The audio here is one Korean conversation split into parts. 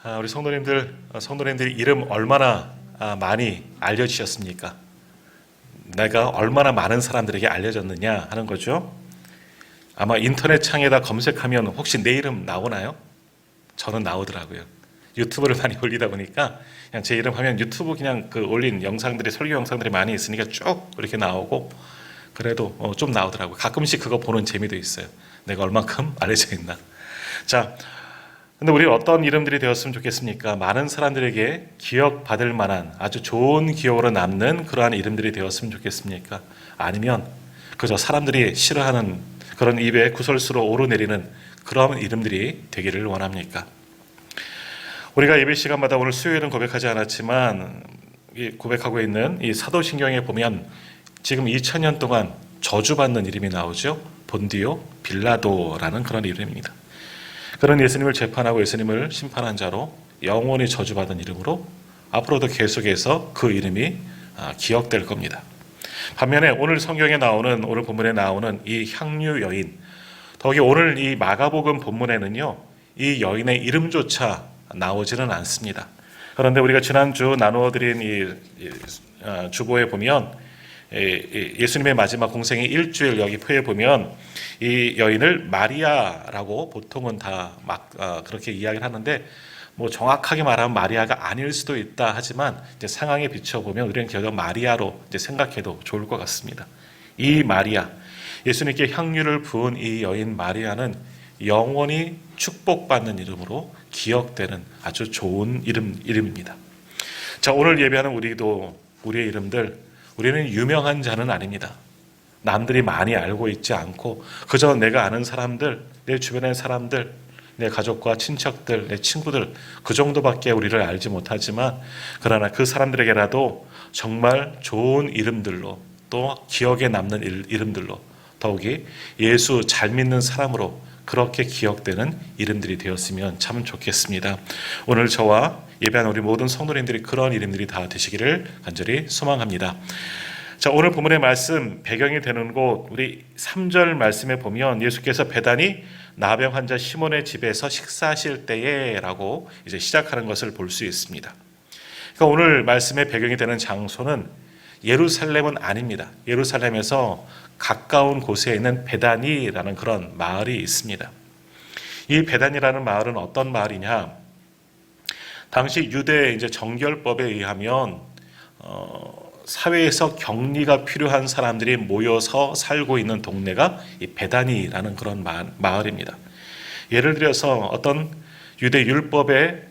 우리 성도님들 이름 얼마나 많이 알려지셨습니까? 내가 얼마나 많은 사람들에게 알려졌느냐 하는 거죠. 아마 인터넷 창에다 검색하면 혹시 내 이름 나오나요? 저는 나오더라고요. 유튜브를 많이 올리다 보니까 그냥 제 이름 하면 유튜브 그냥 올린 영상들이, 설교 영상들이 많이 있으니까 쭉 이렇게 나오고, 그래도 좀 나오더라고요. 가끔씩 그거 보는 재미도 있어요. 내가 얼만큼 알려져 있나. 자, 근데 우리 어떤 이름들이 되었으면 좋겠습니까? 많은 사람들에게 기억받을 만한 아주 좋은 기억으로 남는 그러한 이름들이 되었으면 좋겠습니까? 아니면 그저 사람들이 싫어하는 그런 입에 구설수로 오르내리는 그런 이름들이 되기를 원합니까? 우리가 예배 시간마다 오늘 수요일은 고백하지 않았지만 고백하고 있는 이 사도신경에 보면 지금 2000년 동안 저주받는 이름이 나오죠. 본디오 빌라도라는 그런 이름입니다. 그런 예수님을 재판하고 예수님을 심판한 자로 영원히 저주받은 이름으로 앞으로도 계속해서 그 이름이 기억될 겁니다. 반면에 오늘 성경에 나오는, 오늘 본문에 나오는 이 향유 여인, 더욱이 오늘 이 마가복음 본문에는요, 이 여인의 이름조차 나오지는 않습니다. 그런데 우리가 지난주 나누어드린 이 주보에 보면 예수님의 마지막 공생의 일주일 여기 표에 보면 이 여인을 마리아라고 보통은 다 그렇게 이야기를 하는데, 뭐 정확하게 말하면 마리아가 아닐 수도 있다 하지만 이제 상황에 비춰보면 우리는 결국 마리아로 이제 생각해도 좋을 것 같습니다. 이 마리아, 예수님께 향유를 부은 이 여인 마리아는 영원히 축복받는 이름으로 기억되는 아주 좋은 이름입니다. 자, 오늘 예배하는 우리의 이름들, 우리는 유명한 자는 아닙니다. 남들이 많이 알고 있지 않고 그저 내가 아는 사람들, 내 주변의 사람들, 내 가족과 친척들, 내 친구들, 그 정도밖에 우리를 알지 못하지만, 그러나 그 사람들에게라도 정말 좋은 이름들로, 또 기억에 남는 이름들로, 더욱이 예수 잘 믿는 사람으로 그렇게 기억되는 이름들이 되었으면 참 좋겠습니다. 오늘 저와 예배한 우리 모든 성도님들이 그런 이름들이 다 되시기를 간절히 소망합니다. 자, 오늘 본문의 말씀 배경이 되는 곳, 우리 3절 말씀에 보면 예수께서 베다니 나병 환자 시몬의 집에서 식사하실 때에 라고 이제 시작하는 것을 볼 수 있습니다. 그러니까 오늘 말씀의 배경이 되는 장소는 예루살렘은 아닙니다. 예루살렘에서 가까운 곳에 있는 베다니라는 그런 마을이 있습니다. 이 베다니라는 마을은 어떤 마을이냐? 당시 유대 이제 정결법에 의하면 사회에서 격리가 필요한 사람들이 모여서 살고 있는 동네가 이 베다니라는 그런 마을입니다. 예를 들어서 어떤 유대 율법에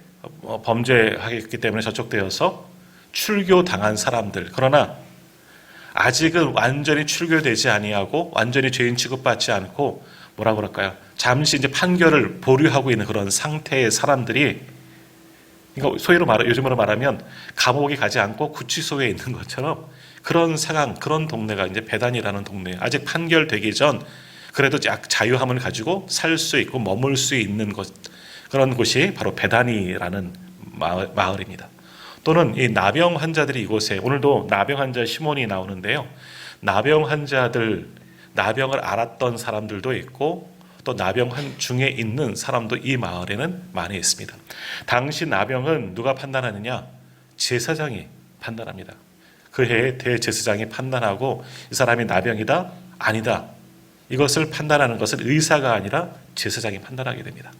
범죄하기 때문에 저촉되어서 출교당한 사람들, 그러나 아직은 완전히 출교되지 아니하고 완전히 죄인 취급받지 않고 뭐라 그럴까요? 잠시 이제 판결을 보류하고 있는 그런 상태의 사람들이, 그러니까 요즘으로 말하면 감옥에 가지 않고 구치소에 있는 것처럼 그런 상황, 그런 동네가 이제 베단이라는 동네, 아직 판결되기 전 그래도 자유함을 가지고 살 수 있고 머물 수 있는 곳, 그런 곳이 바로 베다니라는 마을입니다. 또는 이 나병 환자들이 이곳에, 오늘도 나병 환자 시몬이 나오는데요, 나병 환자들, 나병을 앓았던 사람들도 있고 또 나병 중에 있는 사람도 이 마을에는 많이 있습니다. 당시 나병은 누가 판단하느냐? 제사장이 판단합니다. 그 해의 대제사장이 판단하고 이 사람이 나병이다, 아니다, 이것을 판단하는 것은 의사가 아니라 제사장이 판단하게 됩니다.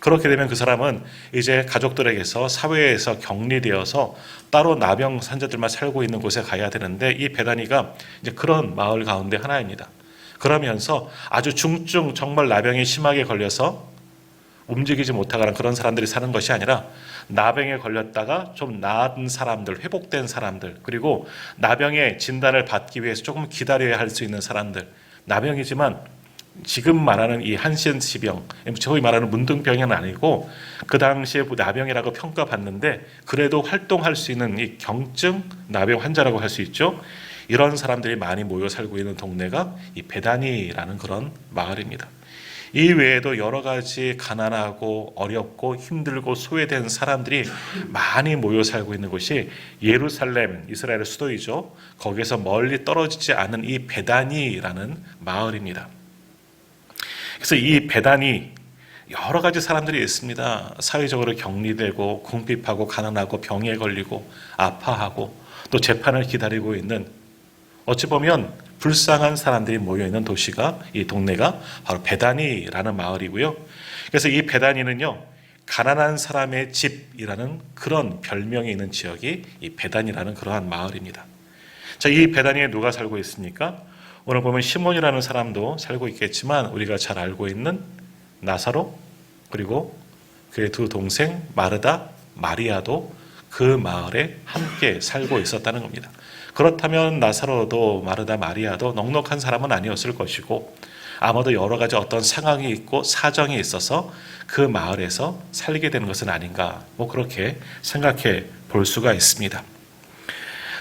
그렇게 되면 그 사람은 이제 가족들에게서, 사회에서 격리되어서 따로 나병 환자들만 살고 있는 곳에 가야 되는데, 이 베다니가 이제 그런 마을 가운데 하나입니다. 그러면서 아주 중증, 정말 나병이 심하게 걸려서 움직이지 못하는 그런 사람들이 사는 것이 아니라, 나병에 걸렸다가 좀 나은 사람들, 회복된 사람들, 그리고 나병의 진단을 받기 위해서 조금 기다려야 할 수 있는 사람들, 나병이지만 지금 말하는 이 한센시병, 저희 말하는 문둥병은 아니고 그 당시에 나병이라고 평가받는데 그래도 활동할 수 있는 이 경증 나병 환자라고 할 수 있죠. 이런 사람들이 많이 모여 살고 있는 동네가 이 베다니라는 그런 마을입니다. 이 외에도 여러 가지 가난하고 어렵고 힘들고 소외된 사람들이 많이 모여 살고 있는 곳이 예루살렘, 이스라엘의 수도이죠. 거기에서 멀리 떨어지지 않은 이 베다니라는 마을입니다. 그래서 이 베다니, 여러 가지 사람들이 있습니다. 사회적으로 격리되고 궁핍하고 가난하고 병에 걸리고 아파하고 또 재판을 기다리고 있는, 어찌 보면 불쌍한 사람들이 모여있는 도시가, 이 동네가 바로 베다니라는 마을이고요. 그래서 이 베다니는요, 가난한 사람의 집이라는 그런 별명이 있는 지역이 이 베다니라는 그러한 마을입니다. 자, 이 베다니에 누가 살고 있습니까? 오늘 보면 시몬이라는 사람도 살고 있겠지만 우리가 잘 알고 있는 나사로, 그리고 그의 두 동생 마르다, 마리아도 그 마을에 함께 살고 있었다는 겁니다. 그렇다면 나사로도 마르다, 마리아도 넉넉한 사람은 아니었을 것이고 아마도 여러 가지 어떤 상황이 있고 사정이 있어서 그 마을에서 살게 되는 것은 아닌가, 그렇게 생각해 볼 수가 있습니다.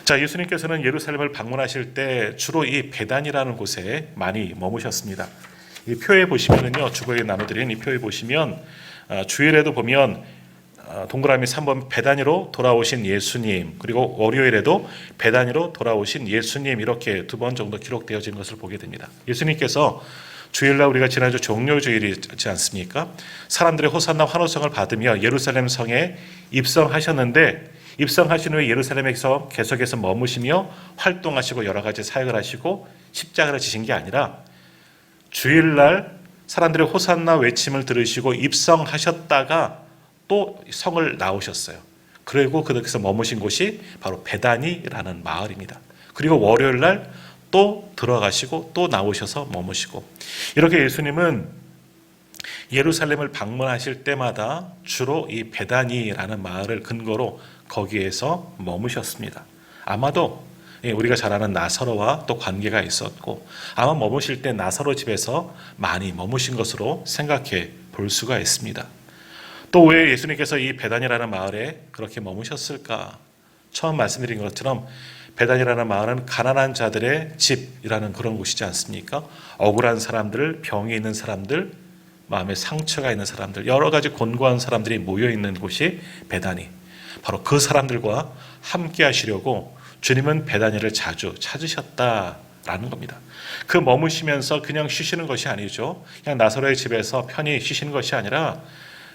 자, 예수님께서는 예루살렘을 방문하실 때 주로 이 베단이라는 곳에 많이 머무셨습니다. 이 표에 보시면은요, 주보에 나눠드린 이 표에 보시면 주일에도 보면 동그라미 3번 베다니로 돌아오신 예수님, 그리고 월요일에도 베다니로 돌아오신 예수님, 이렇게 2번 정도 기록되어진 것을 보게 됩니다. 예수님께서 주일날, 우리가 지난주 종료주일이지 않습니까? 사람들의 호산나 환호성을 받으며 예루살렘 성에 입성하셨는데, 입성하신 후에 예루살렘에서 계속해서 머무시며 활동하시고 여러 가지 사역을 하시고 십자가를 지신 게 아니라 주일날 사람들의 호산나 외침을 들으시고 입성하셨다가 또 성을 나오셨어요. 그리고 그렇게서 머무신 곳이 바로 베다니라는 마을입니다. 그리고 월요일날 또 들어가시고 또 나오셔서 머무시고, 이렇게 예수님은 예루살렘을 방문하실 때마다 주로 이 베다니라는 마을을 근거로 거기에서 머무셨습니다. 아마도 우리가 잘 아는 나사로와 또 관계가 있었고, 아마 머무실 때 나사로 집에서 많이 머무신 것으로 생각해 볼 수가 있습니다. 또 왜 예수님께서 이 베다니라는 마을에 그렇게 머무셨을까? 처음 말씀드린 것처럼 베다니라는 마을은 가난한 자들의 집이라는 그런 곳이지 않습니까? 억울한 사람들, 병이 있는 사람들, 마음에 상처가 있는 사람들, 여러 가지 곤고한 사람들이 모여있는 곳이 베다니. 바로 그 사람들과 함께 하시려고 주님은 베다니를 자주 찾으셨다라는 겁니다. 그 머무시면서 그냥 쉬시는 것이 아니죠. 그냥 나사로의 집에서 편히 쉬시는 것이 아니라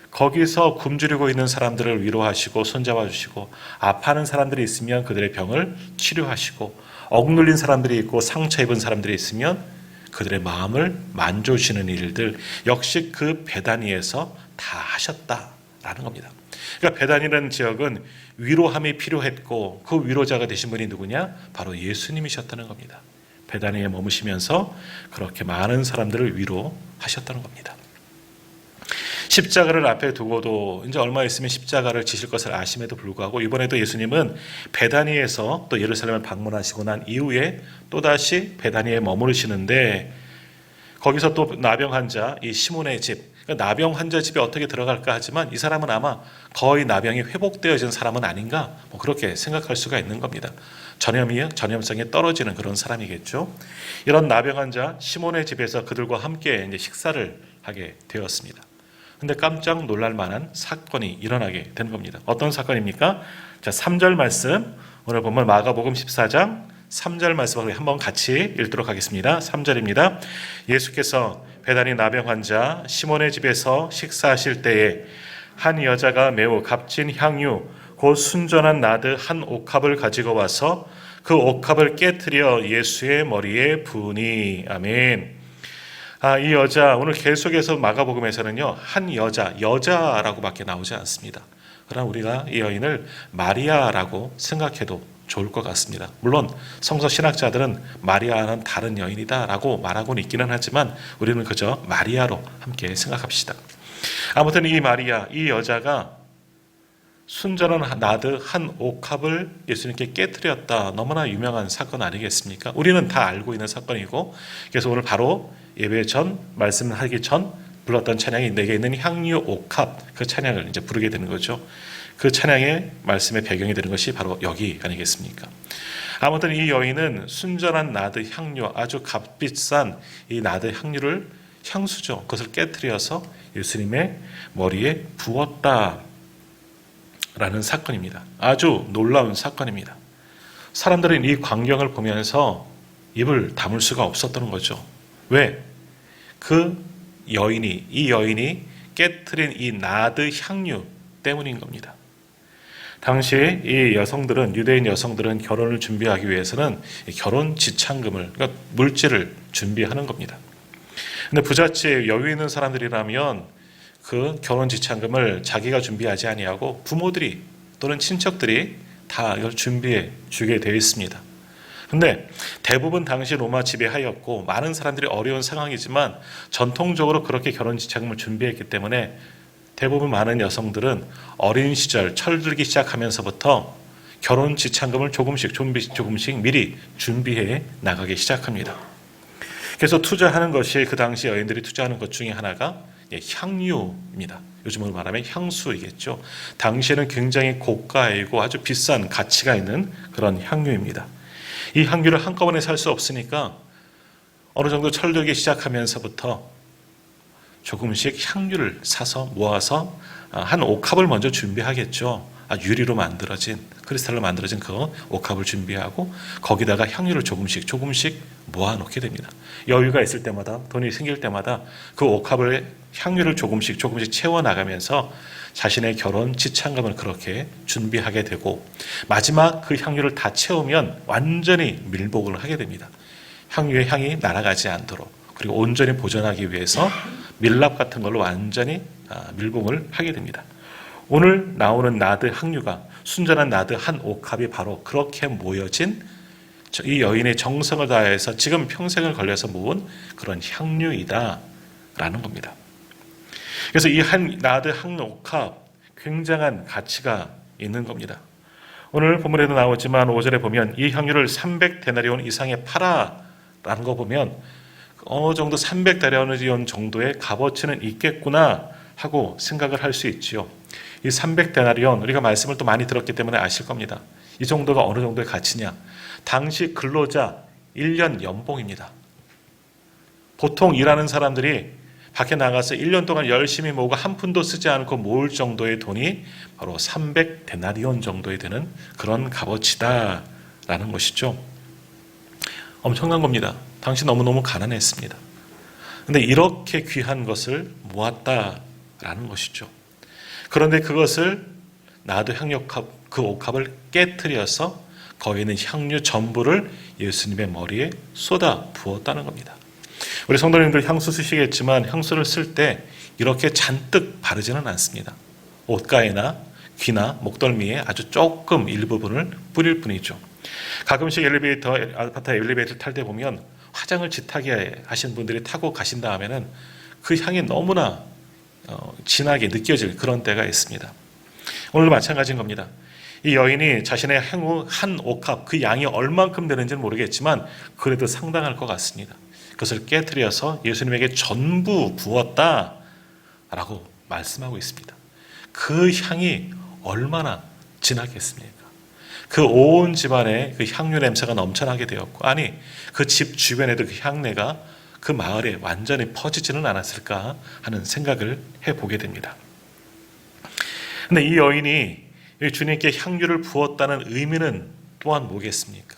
거기서 굶주리고 있는 사람들을 위로하시고 손잡아 주시고, 아파하는 사람들이 있으면 그들의 병을 치료하시고, 억눌린 사람들이 있고 상처 입은 사람들이 있으면 그들의 마음을 만져주시는 일들, 역시 그 베다니에서 다 하셨다라는 겁니다. 그러니까 베다니라는 지역은 위로함이 필요했고, 그 위로자가 되신 분이 누구냐? 바로 예수님이셨다는 겁니다. 베다니에 머무시면서 그렇게 많은 사람들을 위로하셨다는 겁니다. 십자가를 앞에 두고도 이제 얼마 있으면 십자가를 지실 것을 아심에도 불구하고, 이번에도 예수님은 베다니에서 또 예루살렘을 방문하시고 난 이후에 또다시 베다니에 머무르시는데, 거기서 또 나병 환자, 이 시몬의 집, 나병 환자 집에 어떻게 들어갈까 하지만 이 사람은 아마 거의 나병이 회복되어진 사람은 아닌가, 그렇게 생각할 수가 있는 겁니다. 전염성이 떨어지는 그런 사람이겠죠. 이런 나병 환자 시몬의 집에서 그들과 함께 이제 식사를 하게 되었습니다. 근데 깜짝 놀랄 만한 사건이 일어나게 된 겁니다. 어떤 사건입니까? 자, 3절 말씀, 오늘 보면 마가복음 14장 3절 말씀을 한번 같이 읽도록 하겠습니다. 3절입니다. 예수께서 베다니 나병 환자 시몬의 집에서 식사하실 때에 한 여자가 매우 값진 향유 곧 순전한 나드 한 옥합을 가지고 와서 그 옥합을 깨트려 예수의 머리에 부으니. 아멘. 이 여자, 오늘 계속해서 마가복음에서는요, 한 여자라고밖에 나오지 않습니다. 그러나 우리가 이 여인을 마리아라고 생각해도 좋을 것 같습니다. 물론 성서 신학자들은 마리아는 다른 여인이다라고 말하고는 있기는 하지만 우리는 그저 마리아로 함께 생각합시다. 아무튼 이 마리아, 이 여자가 순전한 나드 한 옥합을 예수님께 깨뜨렸다. 너무나 유명한 사건 아니겠습니까? 우리는 다 알고 있는 사건이고, 그래서 오늘 바로 예배 전, 말씀하기 전 불렀던 찬양이 내게 있는 향유 옥합, 그 찬양을 이제 부르게 되는 거죠. 그 찬양의 말씀의 배경이 되는 것이 바로 여기 아니겠습니까? 아무튼 이 여인은 순전한 나드 향유, 아주 값비싼 이 나드 향유를, 향수죠, 그것을 깨뜨려서 예수님의 머리에 부었다 라는 사건입니다. 아주 놀라운 사건입니다. 사람들은 이 광경을 보면서 입을 다물 수가 없었던 거죠. 왜? 이 여인이 깨트린 이 나드 향유 때문인 겁니다. 당시 이 여성들은, 유대인 여성들은 결혼을 준비하기 위해서는 결혼 지참금을, 그러니까 물질을 준비하는 겁니다. 근데 부잣집 여유 있는 사람들이라면 그 결혼 지참금을 자기가 준비하지 아니하고 부모들이 또는 친척들이 다 이걸 준비해 주게 되어 있습니다. 근데 대부분 당시 로마 지배하였고 많은 사람들이 어려운 상황이지만 전통적으로 그렇게 결혼 지참금을 준비했기 때문에 대부분 많은 여성들은 어린 시절 철들기 시작하면서부터 결혼 지참금을 조금씩 미리 준비해 나가기 시작합니다. 그래서 투자하는 것이, 그 당시 여인들이 투자하는 것 중에 하나가 향유입니다. 요즘으로 말하면 향수이겠죠. 당시에는 굉장히 고가이고 아주 비싼 가치가 있는 그런 향유입니다. 이 향유를 한꺼번에 살 수 없으니까 어느 정도 철들기 시작하면서부터 조금씩 향유를 사서 모아서 한 옥합을 먼저 준비하겠죠. 유리로 만들어진, 크리스탈로 만들어진 그 옥합을 준비하고 거기다가 향유를 조금씩 모아놓게 됩니다. 여유가 있을 때마다, 돈이 생길 때마다 그 옥합을 향유를 조금씩 채워나가면서 자신의 결혼 지참금을 그렇게 준비하게 되고, 마지막 그 향유를 다 채우면 완전히 밀봉을 하게 됩니다. 향유의 향이 날아가지 않도록, 그리고 온전히 보존하기 위해서 밀랍 같은 걸로 완전히 밀봉을 하게 됩니다. 오늘 나오는 나드 향유가, 순전한 나드 한 옥합이 바로 그렇게 모여진 이 여인의 정성을 다해서 지금 평생을 걸려서 모은 그런 향유이다라는 겁니다. 그래서 이 나드 한 옥합, 굉장한 가치가 있는 겁니다. 오늘 본문에도 나오지만 5절에 보면 이 향유를 300데나리온 이상에 팔아라는 거 보면 어느 정도 300데나리온 정도의 값어치는 있겠구나 하고 생각을 할 수 있지요. 이 300데나리온, 우리가 말씀을 또 많이 들었기 때문에 아실 겁니다. 이 정도가 어느 정도의 가치냐? 당시 근로자 1년 연봉입니다. 보통 일하는 사람들이 밖에 나가서 1년 동안 열심히 모으고 한 푼도 쓰지 않고 모을 정도의 돈이 바로 300데나리온 정도에 되는 그런 값어치다라는 것이죠. 엄청난 겁니다. 당시 너무너무 가난했습니다. 그런데 이렇게 귀한 것을 모았다라는 것이죠. 그런데 그것을 나드 향유컵, 그 옥합을 깨트려서 거기 있는 향유 전부를 예수님의 머리에 쏟아 부었다는 겁니다. 우리 성도님들 향수 쓰시겠지만 향수를 쓸 때 이렇게 잔뜩 바르지는 않습니다. 옷가에나 귀나 목덜미에 아주 조금 일부분을 뿌릴 뿐이죠. 가끔씩 아파트 엘리베이터 탈 때 보면 화장을 짙하게 하신 분들이 타고 가신 다음에는 그 향이 너무나 진하게 느껴질 그런 때가 있습니다. 오늘도 마찬가지인 겁니다. 이 여인이 자신의 향후 한 옥합, 그 양이 얼만큼 되는지는 모르겠지만 그래도 상당할 것 같습니다. 그것을 깨트려서 예수님에게 전부 부었다라고 말씀하고 있습니다. 그 향이 얼마나 진하겠습니까? 그 온 집안에 그 향유 냄새가 넘쳐나게 되었고, 아니 그 집 주변에도 그 향내가 그 마을에 완전히 퍼지지는 않았을까 하는 생각을 해보게 됩니다. 근데 이 여인이 주님께 향유를 부었다는 의미는 또한 뭐겠습니까?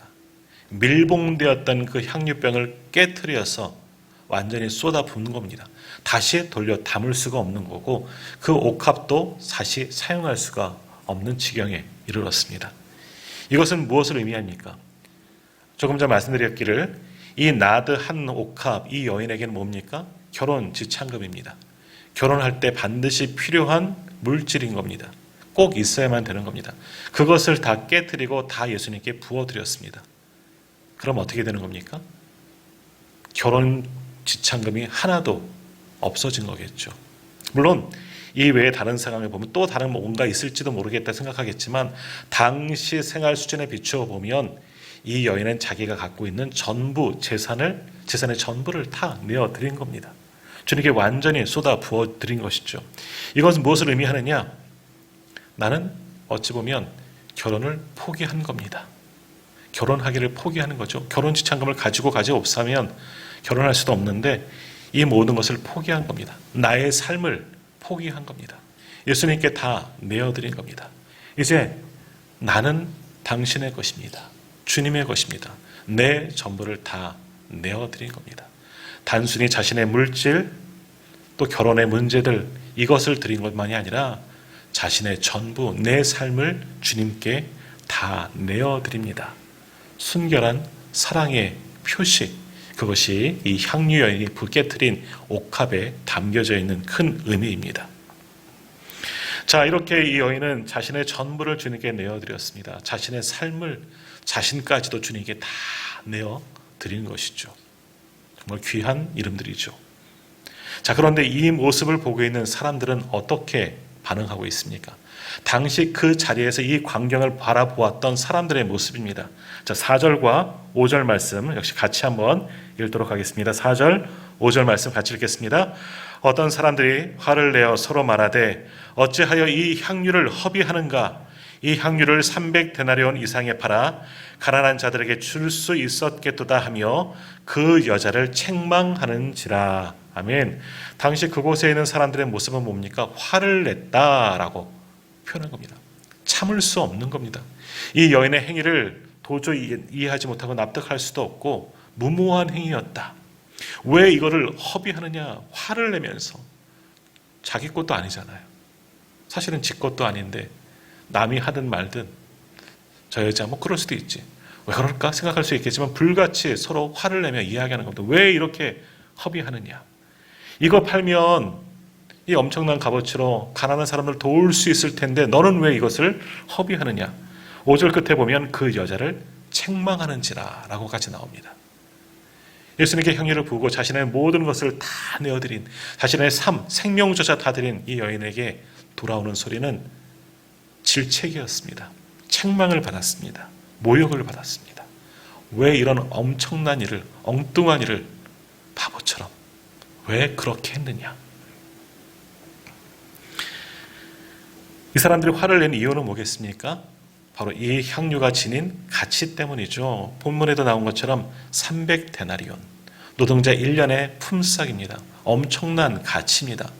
밀봉되었던 그 향유병을 깨트려서 완전히 쏟아 붓는 겁니다. 다시 돌려 담을 수가 없는 거고, 그 옥합도 다시 사용할 수가 없는 지경에 이르렀습니다. 이것은 무엇을 의미합니까? 조금 전 말씀드렸기를 이 나드 한 옥합, 이 여인에게는 뭡니까? 결혼 지참금입니다. 결혼할 때 반드시 필요한 물질인 겁니다. 꼭 있어야만 되는 겁니다. 그것을 다 깨트리고 다 예수님께 부어드렸습니다. 그럼 어떻게 되는 겁니까? 결혼 지참금이 하나도 없어진 거겠죠. 물론 이 외에 다른 상황에 보면 또 다른 뭔가 있을지도 모르겠다 생각하겠지만, 당시 생활 수준에 비추어 보면 이 여인은 자기가 갖고 있는 전부 재산의 전부를 다 내어드린 겁니다. 주님께 완전히 쏟아 부어드린 것이죠. 이것은 무엇을 의미하느냐? 나는 어찌 보면 결혼을 포기한 겁니다. 결혼하기를 포기하는 거죠. 결혼 지참금을 가지고 없으면 결혼할 수도 없는데 이 모든 것을 포기한 겁니다. 나의 삶을 포기한 겁니다. 예수님께 다 내어드린 겁니다. 이제 나는 당신의 것입니다. 주님의 것입니다. 내 전부를 다 내어드린 겁니다. 단순히 자신의 물질 또 결혼의 문제들, 이것을 드린 것만이 아니라 자신의 전부, 내 삶을 주님께 다 내어드립니다. 순결한 사랑의 표시, 그것이 이 향유 여인이 깨뜨린 옥합에 담겨져 있는 큰 의미입니다. 자, 이렇게 이 여인은 자신의 전부를 주님께 내어드렸습니다. 자신의 삶을, 자신까지도 주님께 다 내어드리는 것이죠. 정말 귀한 이름들이죠. 자, 그런데 이 모습을 보고 있는 사람들은 어떻게 반응하고 있습니까? 당시 그 자리에서 이 광경을 바라보았던 사람들의 모습입니다. 자, 4절과 5절 말씀 역시 같이 한번 읽도록 하겠습니다. 4절, 5절 말씀 같이 읽겠습니다. 어떤 사람들이 화를 내어 서로 말하되 어찌하여 이 향유를 허비하는가? 이 향유를 300데나리온 이상에 팔아 가난한 자들에게 줄 수 있었겠도다 하며 그 여자를 책망하는지라. 아멘. 당시 그곳에 있는 사람들의 모습은 뭡니까? 화를 냈다라고 표현한 겁니다. 참을 수 없는 겁니다. 이 여인의 행위를 도저히 이해하지 못하고 납득할 수도 없고 무모한 행위였다. 왜 이거를 허비하느냐? 화를 내면서. 자기 것도 아니잖아요. 사실은 지 것도 아닌데 남이 하든 말든 저 여자 뭐 그럴 수도 있지. 왜 그럴까 생각할 수 있겠지만 불같이 서로 화를 내며 이야기하는 겁니다. 왜 이렇게 허비하느냐? 이거 팔면 이 엄청난 값어치로 가난한 사람들 도울 수 있을 텐데 너는 왜 이것을 허비하느냐? 5절 끝에 보면 그 여자를 책망하는지라 라고 같이 나옵니다. 예수님께 향유를 부고 자신의 모든 것을 다 내어드린, 자신의 삶, 생명조차 다 드린 이 여인에게 돌아오는 소리는 질책이었습니다. 책망을 받았습니다. 모욕을 받았습니다. 왜 이런 엄청난 일을, 엉뚱한 일을 바보처럼 왜 그렇게 했느냐? 이 사람들이 화를 낸 이유는 뭐겠습니까? 바로 이 향유가 지닌 가치 때문이죠. 본문에도 나온 것처럼 300데나리온, 노동자 1년의 품삯입니다. 엄청난 가치입니다.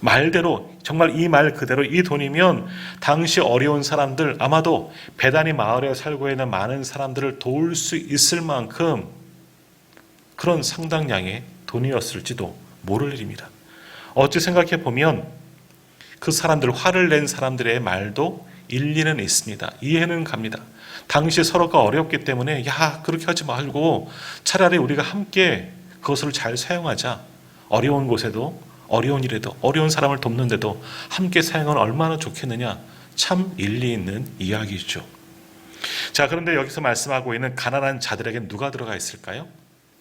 말대로, 정말 이 말 그대로 이 돈이면 당시 어려운 사람들, 아마도 베다니 마을에 살고 있는 많은 사람들을 도울 수 있을 만큼 그런 상당량의 돈이었을지도 모를 일입니다. 어찌 생각해 보면 그 사람들, 화를 낸 사람들의 말도 일리는 있습니다. 이해는 갑니다. 당시 서로가 어렵기 때문에 야, 그렇게 하지 말고 차라리 우리가 함께 그것을 잘 사용하자. 어려운 곳에도, 어려운 일에도, 어려운 사람을 돕는데도 함께 사용하면 얼마나 좋겠느냐. 참 일리 있는 이야기죠. 자, 그런데 여기서 말씀하고 있는 가난한 자들에게 누가 들어가 있을까요?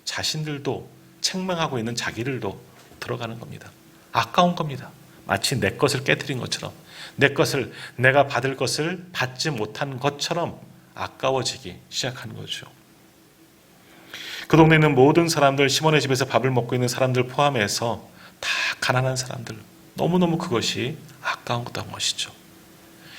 자신들도, 책망하고 있는 자기들도 들어가는 겁니다. 아까운 겁니다. 마치 내 것을 깨뜨린 것처럼, 내 것을, 내가 받을 것을 받지 못한 것처럼 아까워지기 시작한 거죠. 그 동네에 있는 모든 사람들, 시몬의 집에서 밥을 먹고 있는 사람들 포함해서 다 가난한 사람들, 너무너무 그것이 아까웠던 것이죠.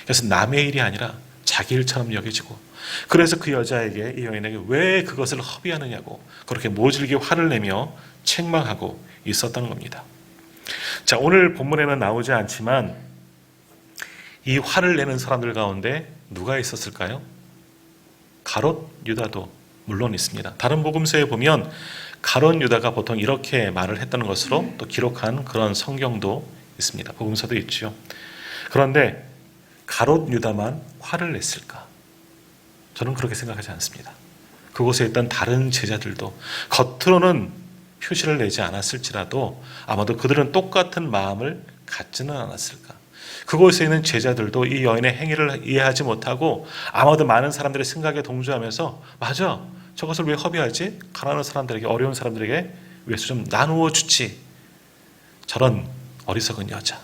그래서 남의 일이 아니라 자기 일처럼 여겨지고, 그래서 그 여자에게, 이 여인에게 왜 그것을 허비하느냐고 그렇게 모질게 화를 내며 책망하고 있었던 겁니다. 자, 오늘 본문에는 나오지 않지만 이 화를 내는 사람들 가운데 누가 있었을까요? 가롯 유다도 물론 있습니다. 다른 복음서에 보면 가롯 유다가 보통 이렇게 말을 했다는 것으로 또 기록한 그런 성경도 있습니다. 복음서도 있죠. 그런데 가롯 유다만 화를 냈을까? 저는 그렇게 생각하지 않습니다. 그곳에 있던 다른 제자들도 겉으로는 표시를 내지 않았을지라도 아마도 그들은 똑같은 마음을 갖지는 않았을까. 그곳에 있는 제자들도 이 여인의 행위를 이해하지 못하고 아마도 많은 사람들의 생각에 동조하면서 맞아, 저것을 왜 허비하지? 가난한 사람들에게, 어려운 사람들에게 위해서 좀 나누어 주지. 저런 어리석은 여자.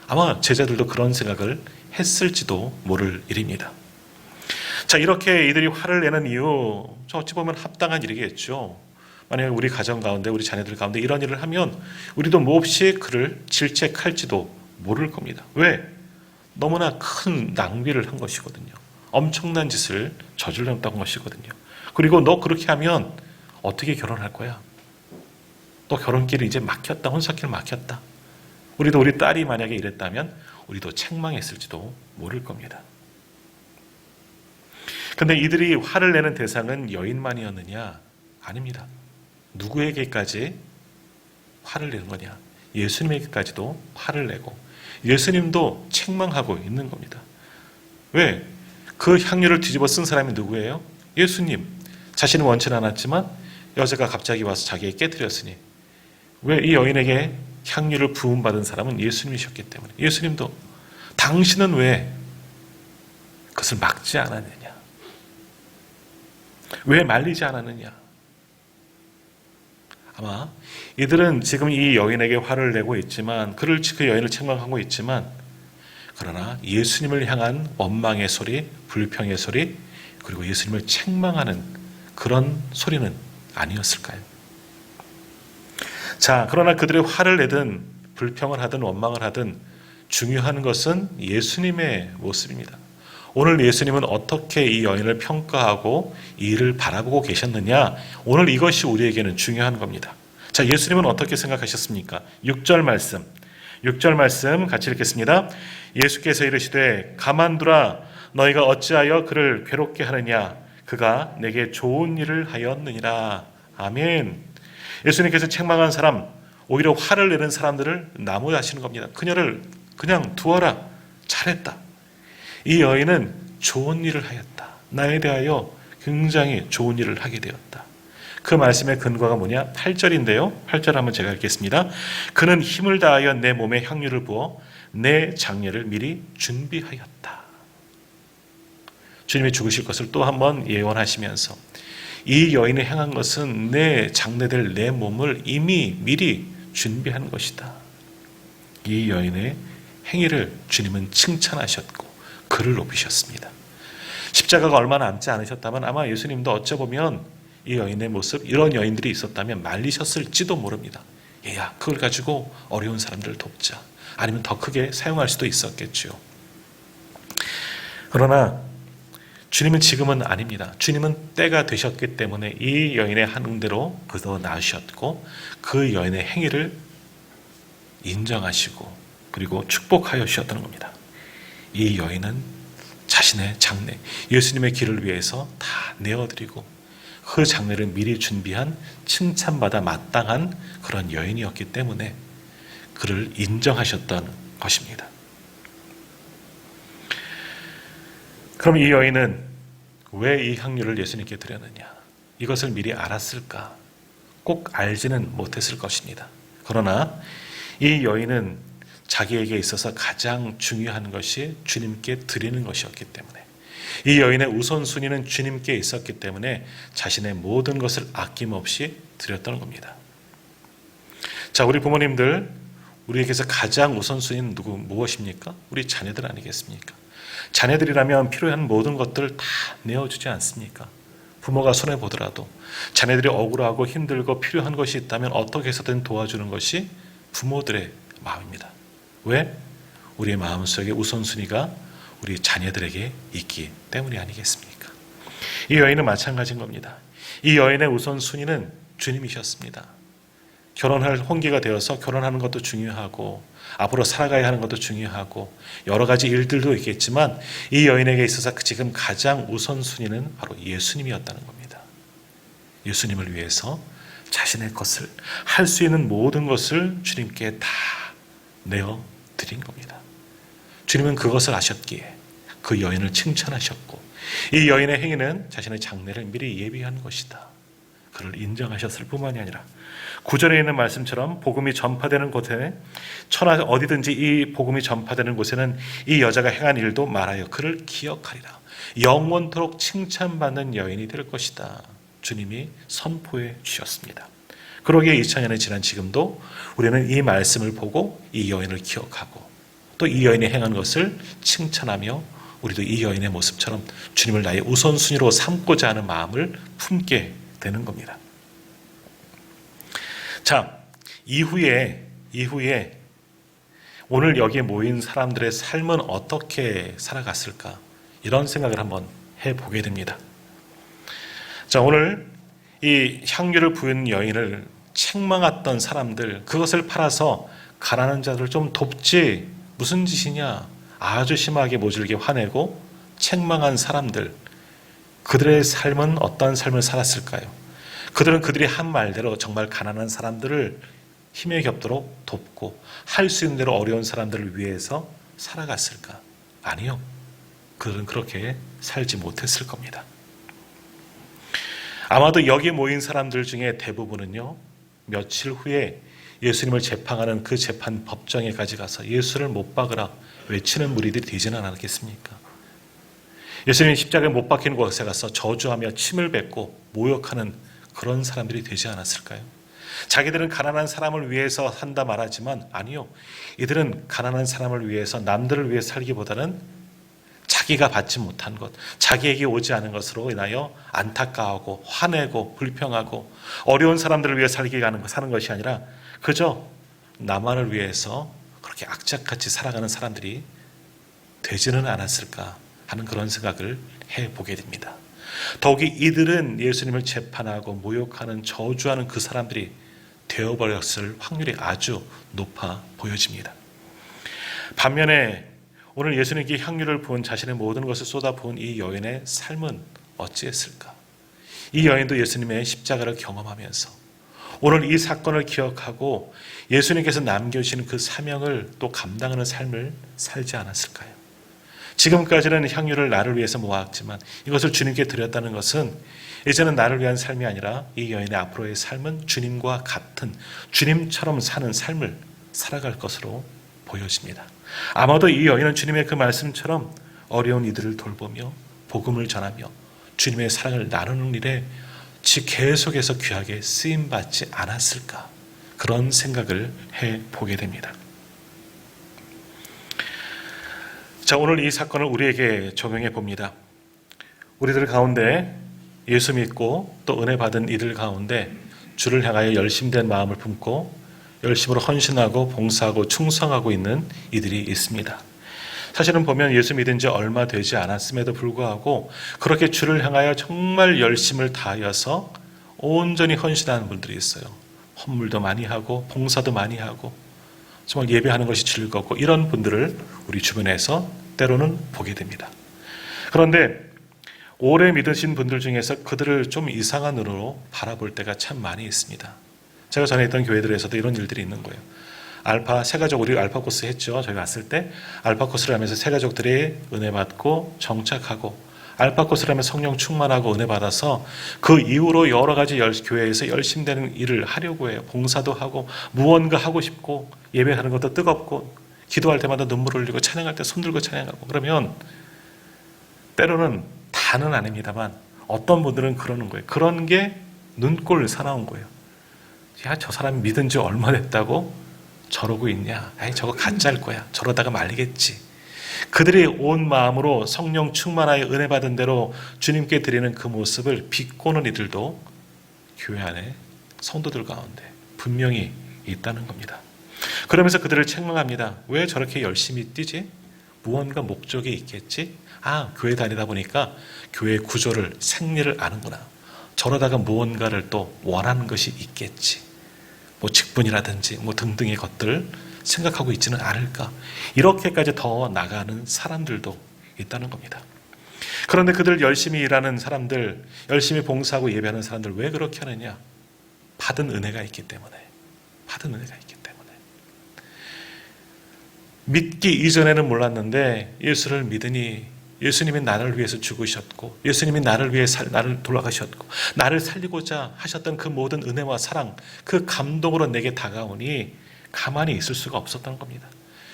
아마 제자들도 그런 생각을 했을지도 모를 일입니다. 자, 이렇게 이들이 화를 내는 이유, 어찌 보면 합당한 일이겠죠. 만약에 우리 가정 가운데, 우리 자녀들 가운데 이런 일을 하면 우리도 몹시 그를 질책할지도 모를 겁니다. 왜? 너무나 큰 낭비를 한 것이거든요. 엄청난 짓을 저질렀던 것이거든요. 그리고 너 그렇게 하면 어떻게 결혼할 거야? 너 결혼길이 이제 막혔다. 혼사길 막혔다. 우리도 우리 딸이 만약에 이랬다면 우리도 책망했을지도 모를 겁니다. 근데 이들이 화를 내는 대상은 여인만이었느냐? 아닙니다. 누구에게까지 화를 내는 거냐? 예수님에게까지도 화를 내고 예수님도 책망하고 있는 겁니다. 왜? 그 향유를 뒤집어 쓴 사람이 누구예요? 예수님. 자신은 원치 않았지만 여자가 갑자기 와서 자기에게 깨뜨렸으니, 왜 이 여인에게 향유를 부음받은 사람은 예수님이셨기 때문에 예수님도 당신은 왜 그것을 막지 않았느냐? 왜 말리지 않았느냐? 아마 이들은 지금 이 여인에게 화를 내고 있지만, 그 여인을 책망하고 있지만, 그러나 예수님을 향한 원망의 소리, 불평의 소리, 그리고 예수님을 책망하는 그런 소리는 아니었을까요? 자, 그러나 그들의 화를 내든 불평을 하든 원망을 하든 중요한 것은 예수님의 모습입니다. 오늘 예수님은 어떻게 이 여인을 평가하고 이를 바라보고 계셨느냐? 오늘 이것이 우리에게는 중요한 겁니다. 자, 예수님은 어떻게 생각하셨습니까? 6절 말씀 같이 읽겠습니다. 예수께서 이르시되 가만두라, 너희가 어찌하여 그를 괴롭게 하느냐? 그가 내게 좋은 일을 하였느니라. 아멘. 예수님께서 책망한 사람, 오히려 화를 내는 사람들을 나무라시는 겁니다. 그녀를 그냥 두어라. 잘했다. 이 여인은 좋은 일을 하였다. 나에 대하여 굉장히 좋은 일을 하게 되었다. 그 말씀의 근거가 뭐냐? 8절인데요. 8절 한번 제가 읽겠습니다. 그는 힘을 다하여 내 몸에 향유를 부어 내 장례를 미리 준비하였다. 주님이 죽으실 것을 또 한번 예언하시면서 이 여인을 향한 것은 내 장례될 내 몸을 이미 미리 준비한 것이다. 이 여인의 행위를 주님은 칭찬하셨고 그를 높이셨습니다. 십자가가 얼마 남지 않으셨다면 아마 예수님도 어쩌보면 이 여인의 모습, 이런 여인들이 있었다면 말리셨을지도 모릅니다. 얘야, 그걸 가지고 어려운 사람들을 돕자. 아니면 더 크게 사용할 수도 있었겠죠. 그러나 주님은 지금은 아닙니다. 주님은 때가 되셨기 때문에 이 여인의 하는 대로 그도 나으셨고 그 여인의 행위를 인정하시고 그리고 축복하여 주셨다는 겁니다. 이 여인은 자신의 장례, 예수님의 길을 위해서 다 내어드리고 그 장례를 미리 준비한 칭찬받아 마땅한 그런 여인이었기 때문에 그를 인정하셨던 것입니다. 그럼 이 여인은 왜 이 향유를 예수님께 드렸느냐? 이것을 미리 알았을까? 꼭 알지는 못했을 것입니다. 그러나 이 여인은 자기에게 있어서 가장 중요한 것이 주님께 드리는 것이었기 때문에, 이 여인의 우선순위는 주님께 있었기 때문에 자신의 모든 것을 아낌없이 드렸던 겁니다. 자, 우리 부모님들, 우리에게서 가장 우선순위는 무엇입니까? 우리 자녀들 아니겠습니까? 자녀들이라면 필요한 모든 것들을 다 내어주지 않습니까? 부모가 손해보더라도 자녀들이 억울하고 힘들고 필요한 것이 있다면 어떻게 해서든 도와주는 것이 부모들의 마음입니다. 왜? 우리의 마음속에 우선순위가 우리 자녀들에게 있기 때문이 아니겠습니까? 이 여인은 마찬가지인 겁니다. 이 여인의 우선순위는 주님이셨습니다. 결혼할 혼기가 되어서 결혼하는 것도 중요하고 앞으로 살아가야 하는 것도 중요하고 여러 가지 일들도 있겠지만 이 여인에게 있어서 지금 가장 우선순위는 바로 예수님이었다는 겁니다. 예수님을 위해서 자신의 것을, 할 수 있는 모든 것을 주님께 다 내어드린 겁니다. 주님은 그것을 아셨기에 그 여인을 칭찬하셨고 이 여인의 행위는 자신의 장례를 미리 예비한 것이다. 그를 인정하셨을 뿐만이 아니라 9절에 있는 말씀처럼 복음이 전파되는 곳에 천하 어디든지 이 복음이 전파되는 곳에는 이 여자가 행한 일도 말하여 그를 기억하리라. 영원토록 칭찬받는 여인이 될 것이다. 주님이 선포해 주셨습니다. 그러기에 2000년이 지난 지금도 우리는 이 말씀을 보고 이 여인을 기억하고 또 이 여인이 행한 것을 칭찬하며 우리도 이 여인의 모습처럼 주님을 나의 우선순위로 삼고자 하는 마음을 품게 되는 겁니다. 자, 이후에 오늘 여기에 모인 사람들의 삶은 어떻게 살아갔을까? 이런 생각을 한번 해보게 됩니다. 자, 오늘 이 향유를 부은 여인을 책망했던 사람들, 그것을 팔아서 가난한 자들을 좀 돕지 무슨 짓이냐, 아주 심하게 모질게 화내고 책망한 사람들, 그들의 삶은 어떠한 삶을 살았을까요? 그들은 그들이 한 말대로 정말 가난한 사람들을 힘에 겹도록 돕고 할 수 있는 대로 어려운 사람들을 위해서 살아갔을까? 아니요. 그들은 그렇게 살지 못했을 겁니다. 아마도 여기 모인 사람들 중에 대부분은요, 며칠 후에 예수님을 재판하는 그 재판 법정에까지 가서 예수를 못 박으라 외치는 무리들이 되지는 않았겠습니까? 예수님이 십자가에 못 박히는 곳에 가서 저주하며 침을 뱉고 모욕하는 그런 사람들이 되지 않았을까요? 자기들은 가난한 사람을 위해서 산다 말하지만 아니요. 이들은 가난한 사람을 위해서 남들을 위해 살기보다는 자기가 받지 못한 것, 자기에게 오지 않은 것으로 인하여 안타까워하고 화내고 불평하고 어려운 사람들을 위해 사는 것이 아니라 그저 나만을 위해서 그렇게 악착같이 살아가는 사람들이 되지는 않았을까 하는 그런 생각을 해보게 됩니다. 더욱이 이들은 예수님을 재판하고 모욕하는 저주하는 그 사람들이 되어버렸을 확률이 아주 높아 보여집니다. 반면에 오늘 예수님께 향유를 부은 자신의 모든 것을 쏟아부은 이 여인의 삶은 어찌했을까? 이 여인도 예수님의 십자가를 경험하면서 오늘 이 사건을 기억하고 예수님께서 남겨주신 그 사명을 또 감당하는 삶을 살지 않았을까요? 지금까지는 향유를 나를 위해서 모았지만 이것을 주님께 드렸다는 것은 이제는 나를 위한 삶이 아니라 이 여인의 앞으로의 삶은 주님과 같은 주님처럼 사는 삶을 살아갈 것으로 보여집니다. 아마도 이 여인은 주님의 그 말씀처럼 어려운 이들을 돌보며 복음을 전하며 주님의 사랑을 나누는 일에 계속해서 귀하게 쓰임받지 않았을까 그런 생각을 해보게 됩니다. 자, 오늘 이 사건을 우리에게 적용해 봅니다. 우리들 가운데 예수 믿고 또 은혜 받은 이들 가운데 주를 향하여 열심된 마음을 품고 열심으로 헌신하고 봉사하고 충성하고 있는 이들이 있습니다. 사실은 보면 예수 믿은 지 얼마 되지 않았음에도 불구하고 그렇게 주를 향하여 정말 열심을 다하여서 온전히 헌신하는 분들이 있어요. 헌물도 많이 하고 봉사도 많이 하고 정말 예배하는 것이 즐겁고 이런 분들을 우리 주변에서 때로는 보게 됩니다. 그런데 오래 믿으신 분들 중에서 그들을 좀 이상한 눈으로 바라볼 때가 참 많이 있습니다. 제가 전에 있던 교회들에서도 이런 일들이 있는 거예요. 새가족, 우리 알파 코스 했죠. 저희 왔을 때 알파 코스를 하면서 새가족들이 은혜 받고 정착하고 알파 코스를 하면 성령 충만하고 은혜 받아서 그 이후로 여러 가지 교회에서 열심히 되는 일을 하려고 해요. 봉사도 하고 무언가 하고 싶고 예배하는 것도 뜨겁고 기도할 때마다 눈물 흘리고 찬양할 때 손 들고 찬양하고 그러면 때로는 다는 아닙니다만 어떤 분들은 그러는 거예요. 그런 게 눈꼴 사나운 거예요. 야, 저 사람이 믿은 지 얼마 됐다고 저러고 있냐. 아이, 저거 가짜일 거야. 저러다가 말리겠지. 그들이 온 마음으로 성령 충만하여 은혜 받은 대로 주님께 드리는 그 모습을 비꼬는 이들도 교회 안에 성도들 가운데 분명히 있다는 겁니다. 그러면서 그들을 책망합니다. 왜 저렇게 열심히 뛰지? 무언가 목적이 있겠지? 교회 다니다 보니까 교회 구조를, 생리를 아는구나. 저러다가 무언가를 또 원하는 것이 있겠지. 직분이라든지 등등의 것들 생각하고 있지는 않을까. 이렇게까지 더 나가는 사람들도 있다는 겁니다. 그런데 그들 열심히 일하는 사람들, 열심히 봉사하고 예배하는 사람들 왜 그렇게 하느냐? 받은 은혜가 있기 때문에. 받은 은혜가 있기 때문에. 믿기 이전에는 몰랐는데 예수를 믿으니 예수님이 나를 위해서 죽으셨고 예수님이 나를 위해 나를 돌아가셨고 나를 살리고자 하셨던 그 모든 은혜와 사랑, 그 감동으로 내게 다가오니 가만히 있을 수가 없었던 겁니다.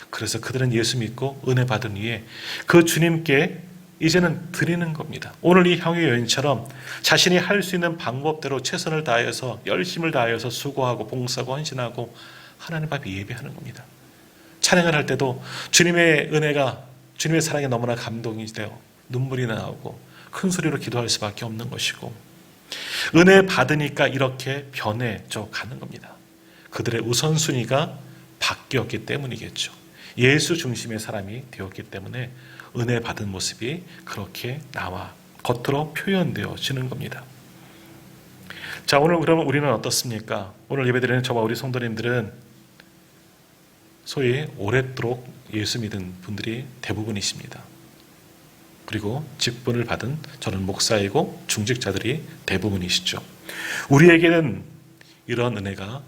그래서 그들은 예수 믿고 은혜 받은 후에 그 주님께 이제는 드리는 겁니다. 오늘 이 향유 여인처럼 자신이 할 수 있는 방법대로 최선을 다해서 열심을 다해서 수고하고 봉사하고 헌신하고 하나님 앞에 예배하는 겁니다. 찬양을 할 때도 주님의 은혜가, 주님의 사랑에 너무나 감동이 되어 눈물이 나오고 큰 소리로 기도할 수밖에 없는 것이고 은혜 받으니까 이렇게 변해져 가는 겁니다. 그들의 우선순위가 바뀌었기 때문이겠죠. 예수 중심의 사람이 되었기 때문에 은혜 받은 모습이 그렇게 겉으로 표현되어지는 겁니다. 자, 오늘 그러면 우리는 어떻습니까? 오늘 예배드리는 저와 우리 성도님들은 소위 오랫도록 예수 믿은 분들이 대부분이십니다. 그리고 직분을 받은 저는 목사이고 중직자들이 대부분이시죠. 우리에게는 이런 은혜가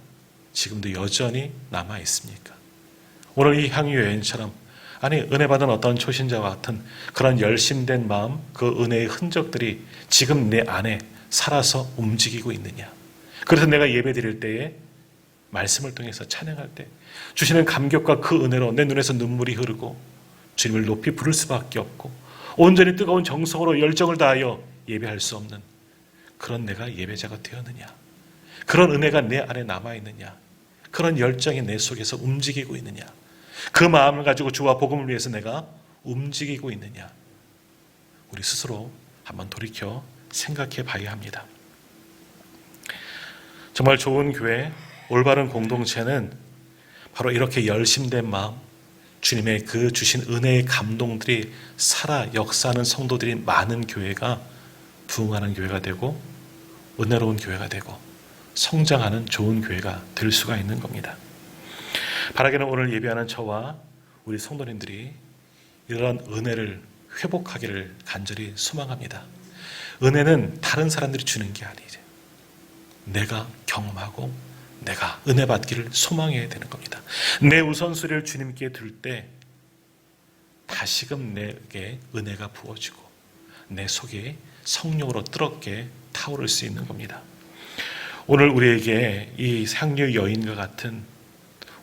지금도 여전히 남아 있습니까? 오늘 이 향유 여인처럼 은혜 받은 어떤 초신자와 같은 그런 열심된 마음, 그 은혜의 흔적들이 지금 내 안에 살아서 움직이고 있느냐? 그래서 내가 예배 드릴 때에 말씀을 통해서 찬양할 때 주시는 감격과 그 은혜로 내 눈에서 눈물이 흐르고 주님을 높이 부를 수밖에 없고 온전히 뜨거운 정성으로 열정을 다하여 예배할 수 없는 그런 내가 예배자가 되었느냐? 그런 은혜가 내 안에 남아있느냐? 그런 열정이 내 속에서 움직이고 있느냐? 그 마음을 가지고 주와 복음을 위해서 내가 움직이고 있느냐? 우리 스스로 한번 돌이켜 생각해 봐야 합니다. 정말 좋은 교회, 올바른 공동체는 바로 이렇게 열심된 마음, 주님의 그 주신 은혜의 감동들이 살아 역사하는 성도들이 많은 교회가 부흥하는 교회가 되고 은혜로운 교회가 되고 성장하는 좋은 교회가 될 수가 있는 겁니다. 바라기는 오늘 예배하는 저와 우리 성도님들이 이런 은혜를 회복하기를 간절히 소망합니다. 은혜는 다른 사람들이 주는 게 아니죠. 내가 경험하고 내가 은혜 받기를 소망해야 되는 겁니다. 내 우선순위를 주님께 둘 때 다시금 내게 은혜가 부어지고 내 속에 성령으로 뜨겁게 타오를 수 있는 겁니다. 오늘 우리에게 이 향유 여인과 같은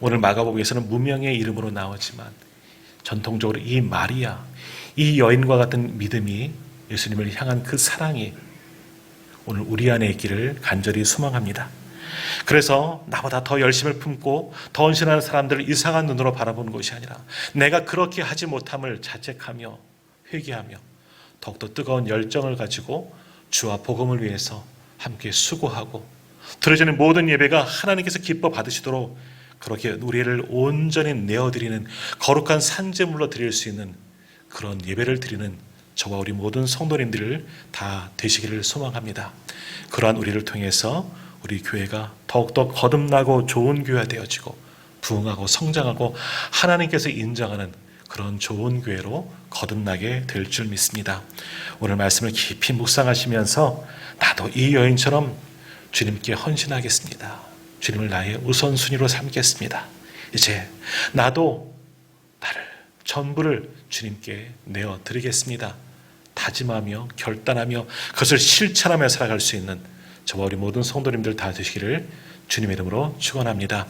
오늘 마가복음에서는 무명의 이름으로 나오지만 전통적으로 이 마리아, 이 여인과 같은 믿음이 예수님을 향한 그 사랑이 오늘 우리 안에 있기를 간절히 소망합니다. 그래서 나보다 더 열심을 품고 더 헌신하는 사람들을 이상한 눈으로 바라보는 것이 아니라 내가 그렇게 하지 못함을 자책하며 회개하며 더욱더 뜨거운 열정을 가지고 주와 복음을 위해서 함께 수고하고 드려지는 모든 예배가 하나님께서 기뻐 받으시도록 그렇게 우리를 온전히 내어드리는 거룩한 산제물로 드릴 수 있는 그런 예배를 드리는 저와 우리 모든 성도님들을 다 되시기를 소망합니다. 그러한 우리를 통해서 우리 교회가 더욱더 거듭나고 좋은 교회가 되어지고 부흥하고 성장하고 하나님께서 인정하는 그런 좋은 교회로 거듭나게 될 줄 믿습니다. 오늘 말씀을 깊이 묵상하시면서 나도 이 여인처럼 주님께 헌신하겠습니다. 주님을 나의 우선순위로 삼겠습니다. 이제 나도 나를 전부를 주님께 내어드리겠습니다. 다짐하며 결단하며 그것을 실천하며 살아갈 수 있는 저와 우리 모든 성도님들 다 되시기를 주님의 이름으로 축원합니다.